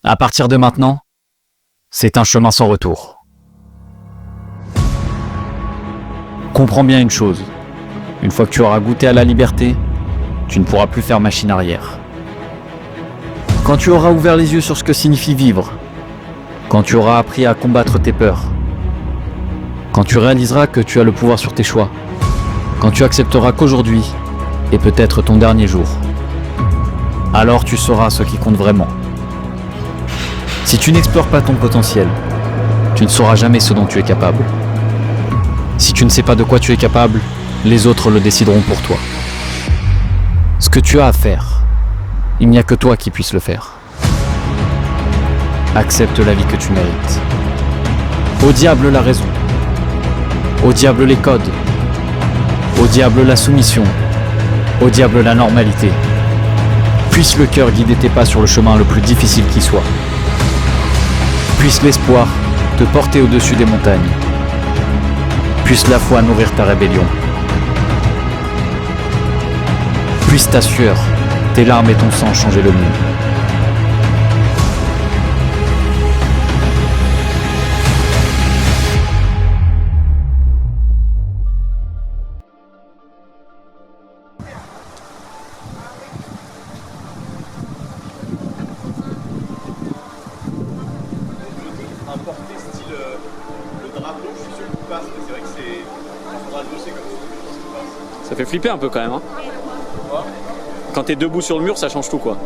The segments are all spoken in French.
À partir de maintenant, c'est un chemin sans retour. Comprends bien une chose. Une fois que tu auras goûté à la liberté, tu ne pourras plus faire machine arrière. Quand tu auras ouvert les yeux sur ce que signifie vivre, quand tu auras appris à combattre tes peurs, quand tu réaliseras que tu as le pouvoir sur tes choix, quand tu accepteras qu'aujourd'hui est peut-être ton dernier jour, alors tu sauras ce qui compte vraiment. Si tu n'explores pas ton potentiel, tu ne sauras jamais ce dont tu es capable. Si tu ne sais pas de quoi tu es capable, les autres le décideront pour toi. Ce que tu as à faire, il n'y a que toi qui puisses le faire. Accepte la vie que tu mérites. Au diable la raison. Au diable les codes. Au diable la soumission. Au diable la normalité. Puisse le cœur guider tes pas sur le chemin le plus difficile qui soit. Puisse l'espoir te porter au-dessus des montagnes. Puisse la foi nourrir ta rébellion. Puisse ta sueur, tes larmes et ton sang changer le monde. Importé style le drapeau, je suis sûr qu'il passe, mais c'est vrai que c'est. Il faudra le bosser comme ça. Ça fait flipper un peu quand même. Hein. Quoi Quand t'es debout sur le mur, ça change tout quoi.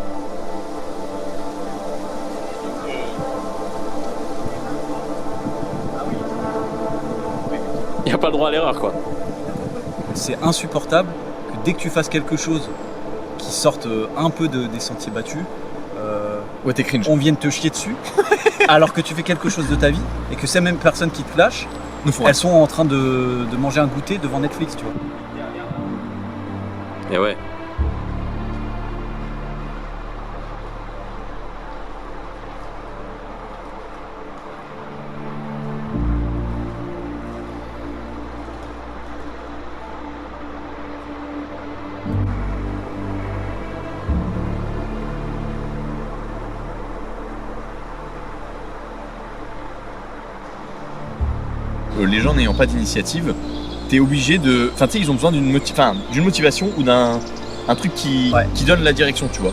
Y a pas le droit à l'erreur quoi. C'est insupportable que dès que tu fasses quelque chose qui sorte un peu des sentiers battus, Ouais, t'es cringe. on vienne te chier dessus, alors que tu fais quelque chose de ta vie et que ces mêmes personnes qui te lâchent, Nous font elles sont en train de manger un goûter devant Netflix, tu vois. Et ouais. Les gens n'ayant pas d'initiative, t'es obligé de. Enfin, tu sais, ils ont besoin d'une motivation ou d'un truc qui donne la direction, tu vois.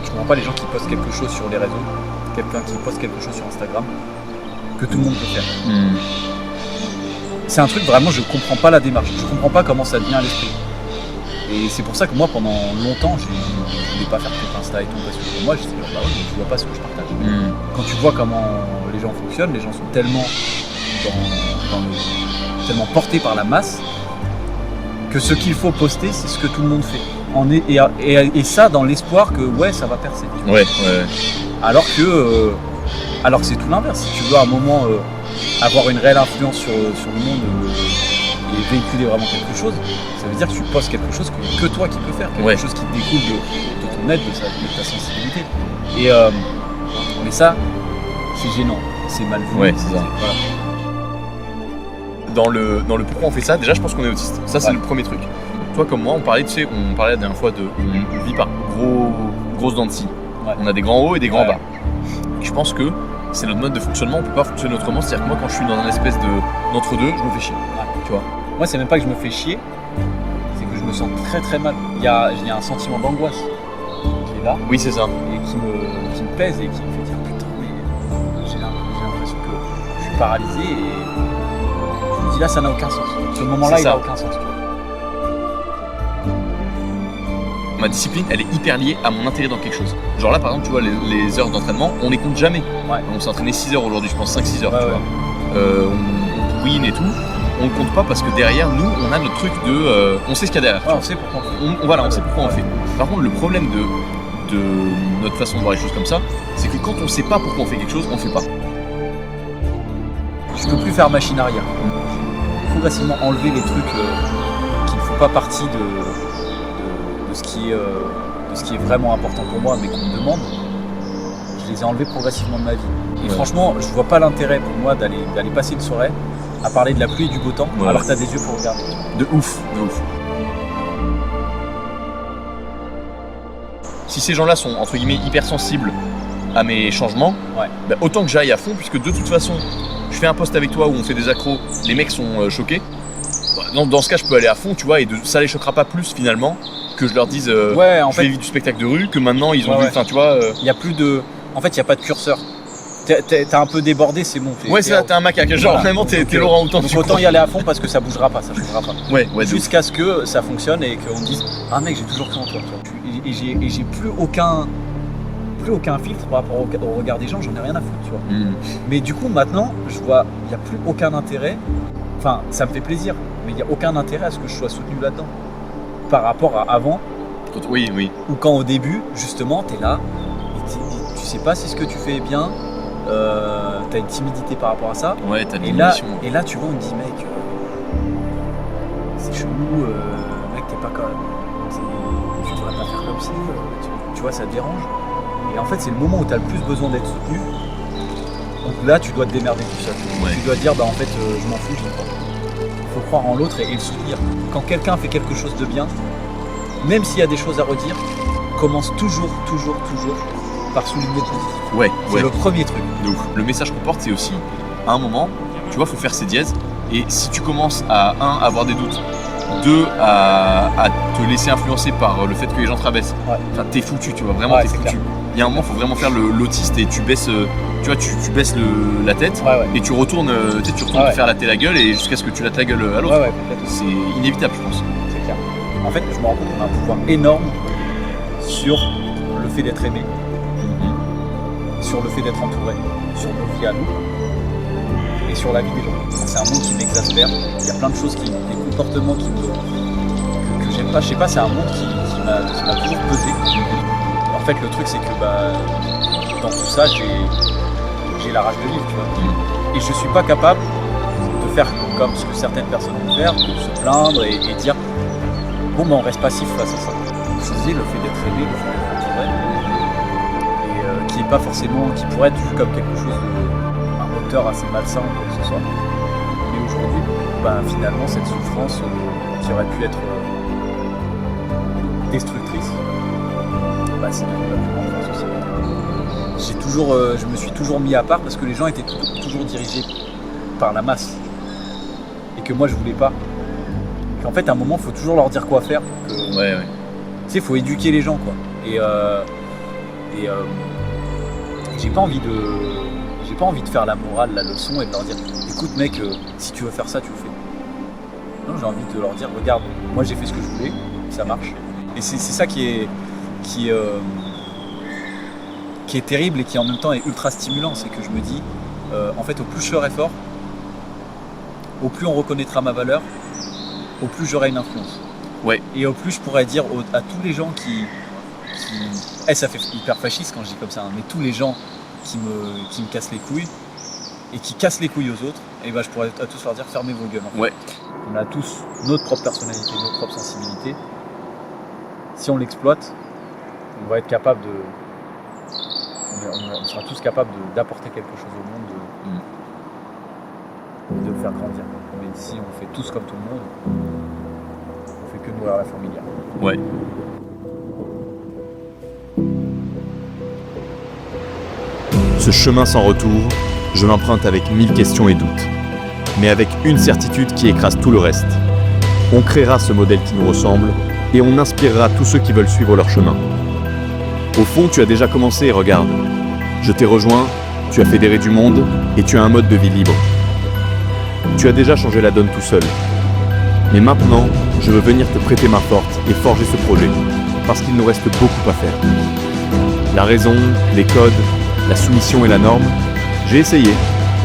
Je comprends pas les gens qui postent quelque chose sur les réseaux, quelqu'un qui poste quelque chose sur Instagram, que tout le monde peut faire. C'est un truc vraiment, je comprends pas la démarche, je comprends pas comment ça vient à l'esprit. Et c'est pour ça que moi pendant longtemps je voulais pas faire que Insta et tout, parce que pour moi j'étais genre bah ouais, mais tu vois pas ce que je partage. Quand tu vois comment les gens fonctionnent, les gens sont tellement tellement portés par la masse que ce qu'il faut poster c'est ce que tout le monde fait. Et ça dans l'espoir que ouais ça va percer. Tu vois. Ouais. Alors que c'est tout l'inverse. Si tu veux à un moment avoir une réelle influence sur le monde et véhiculer vraiment quelque chose, ça veut dire que tu postes quelque chose que toi qui peux faire, quelque chose qui découle de ton aide, de ta sensibilité. Mais ça, c'est gênant, c'est mal vu. Ouais, c'est ça. Voilà. Dans le pourquoi on fait ça, déjà je pense qu'on est autiste. Ça c'est le premier truc. Toi comme moi, on parlait la dernière fois on vit par grosses dents de scie. Ouais. On a des grands hauts et des grands bas. Et je pense que c'est notre mode de fonctionnement, on peut pas fonctionner autrement. C'est-à-dire que moi quand je suis dans un espèce d'entre-deux, je me fais chier. Tu vois. Moi c'est même pas que je me fais chier, c'est que je me sens très très mal. Il y a un sentiment d'angoisse qui est là. Oui c'est ça. Et qui me pèse et qui me fait dire putain mais j'ai l'impression que je suis paralysé et je me dis là ça n'a aucun sens. Ce moment-là il n'a aucun sens. Ma discipline elle est hyper liée à mon intérêt dans quelque chose. Genre là par exemple tu vois les heures d'entraînement on les compte jamais. Ouais. On s'est entraîné 6 heures aujourd'hui, je pense 5-6 heures tu Ouais. vois. On pourrine et tout. On le compte pas parce que derrière nous on a notre truc de on sait ce qu'il y a derrière. Ouais, on sait pourquoi on fait. On sait pourquoi on fait. Par contre le problème de notre façon de voir les choses comme ça, c'est que quand on sait pas pourquoi on fait quelque chose, on le fait pas. Je peux plus faire machine arrière. progressivement enlever les trucs qui ne font pas partie de ce qui est vraiment important pour moi, mais qu'on me demande. Je les ai enlevés progressivement de ma vie. Et franchement, je vois pas l'intérêt pour moi d'aller passer une soirée à parler de la pluie et du beau temps, alors que t'as des yeux pour regarder. De ouf. Si ces gens-là sont entre guillemets hypersensibles à mes changements, bah, autant que j'aille à fond, puisque de toute façon, je fais un post avec toi où on fait des accros, les mecs sont choqués. Dans ce cas, je peux aller à fond, tu vois, et ça les choquera pas plus finalement que je leur dise en je fais du spectacle de rue, que maintenant ils ont vu, enfin tu vois. Il y a plus de. En fait, il n'y a pas de curseur. T'as un peu débordé, c'est bon. T'es un macaque, genre vraiment t'es Laurent Houtan. Donc autant y aller à fond parce que ça bougera pas, ça changera pas. Jusqu'à ce que ça fonctionne et qu'on dise ah mec, j'ai toujours cru en toi. Et j'ai plus aucun filtre par rapport au regard des gens, j'en ai rien à foutre, tu vois. Mais du coup maintenant, je vois, il n'y a plus aucun intérêt. Enfin, ça me fait plaisir, mais il n'y a aucun intérêt à ce que je sois soutenu là-dedans. Par rapport à avant. Oui. Ou quand au début, justement, t'es là, et tu sais pas si ce que tu fais est bien. T'as une timidité par rapport à ça. T'as des émotions. Et là, tu vois, on te dit, mec, c'est chelou, mec, t'es pas comme. Tu devrais pas faire comme si, tu vois, ça te dérange. Et en fait, c'est le moment où t'as le plus besoin d'être soutenu. Donc là, tu dois te démerder tout seul. Tu dois te dire, en fait, je m'en fous, j'y crois. Il faut croire en l'autre et le soutenir. Quand quelqu'un fait quelque chose de bien, même s'il y a des choses à redire, commence toujours par souligner le positif. C'est le premier truc. Donc, le message qu'on porte, c'est aussi, à un moment, tu vois, faut faire ses dièses. Et si tu commences à, avoir des doutes, 2, à te laisser influencer par le fait que les gens te rabaissent, t'es foutu, tu vois, vraiment t'es foutu. Il y a un moment, il faut vraiment faire l'autiste et tu baisses, tu baisses la tête et tu retournes, te faire latter la gueule et jusqu'à ce que tu lattes la gueule à l'autre. C'est inévitable, je pense. C'est clair. En fait, je me rends compte qu'on a un pouvoir énorme sur le fait d'être aimé. Sur le fait d'être entouré, sur nos vies à nous et sur la vie des gens. C'est un monde qui m'exaspère, il y a plein de choses, des comportements que j'aime pas, je sais pas, c'est un monde qui m'a toujours pesé. En fait, le truc c'est que dans tout ça, j'ai la rage de vivre, tu vois. Et je suis pas capable de faire comme ce que certaines personnes vont faire, de se plaindre et dire bon on reste passif face à ça. Je disais, le fait d'être aimé, le fait d'être entouré, pas forcément, qui pourrait être vu comme quelque chose un moteur assez malsain ou quoi que ce soit. Mais aujourd'hui, finalement, cette souffrance qui aurait pu être destructrice, c'est devenu la plus grande force aussi. Je me suis toujours mis à part parce que les gens étaient toujours dirigés par la masse et que moi je voulais pas. Qu'en fait, à un moment, il faut toujours leur dire quoi faire. Tu sais, il faut éduquer les gens, quoi. Et j'ai pas envie de faire la morale, la leçon et de leur dire écoute mec, si tu veux faire ça, tu le fais. Non, j'ai envie de leur dire regarde, moi j'ai fait ce que je voulais, ça marche. Et c'est ça qui est terrible et qui en même temps est ultra stimulant, c'est que je me dis en fait au plus je serai fort, au plus on reconnaîtra ma valeur, au plus j'aurai une influence. Et au plus je pourrais dire à tous les gens qui ça fait hyper fasciste quand je dis comme ça, hein, mais tous les gens qui me cassent les couilles et qui cassent les couilles aux autres, et je pourrais à tous leur dire fermez vos gueules. En fait. On a tous notre propre personnalité, notre propre sensibilité. Si on l'exploite, on va être capable on sera tous capables d'apporter quelque chose au monde, de le faire grandir. Mais si on fait tous comme tout le monde, on fait que nourrir la fourmilière. Ce chemin sans retour, je l'emprunte avec 1000 questions et doutes, mais avec une certitude qui écrase tout le reste. On créera ce modèle qui nous ressemble et on inspirera tous ceux qui veulent suivre leur chemin. Au fond, tu as déjà commencé, regarde. Je t'ai rejoint, tu as fédéré du monde et tu as un mode de vie libre. Tu as déjà changé la donne tout seul. Mais maintenant, je veux venir te prêter main forte et forger ce projet, parce qu'il nous reste beaucoup à faire. La raison, les codes, la soumission et la norme, j'ai essayé,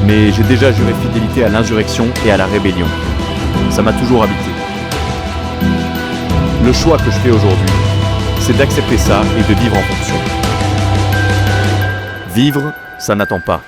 mais j'ai déjà juré fidélité à l'insurrection et à la rébellion. Ça m'a toujours habité. Le choix que je fais aujourd'hui, c'est d'accepter ça et de vivre en fonction. Vivre, ça n'attend pas.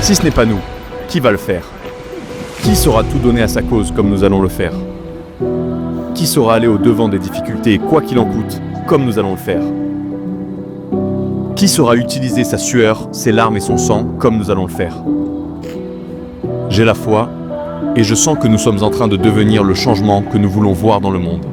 Si ce n'est pas nous, qui va le faire? Qui saura tout donner à sa cause comme nous allons le faire? Qui saura aller au-devant des difficultés, quoi qu'il en coûte, comme nous allons le faire? Qui saura utiliser sa sueur, ses larmes et son sang, comme nous allons le faire? J'ai la foi, et je sens que nous sommes en train de devenir le changement que nous voulons voir dans le monde.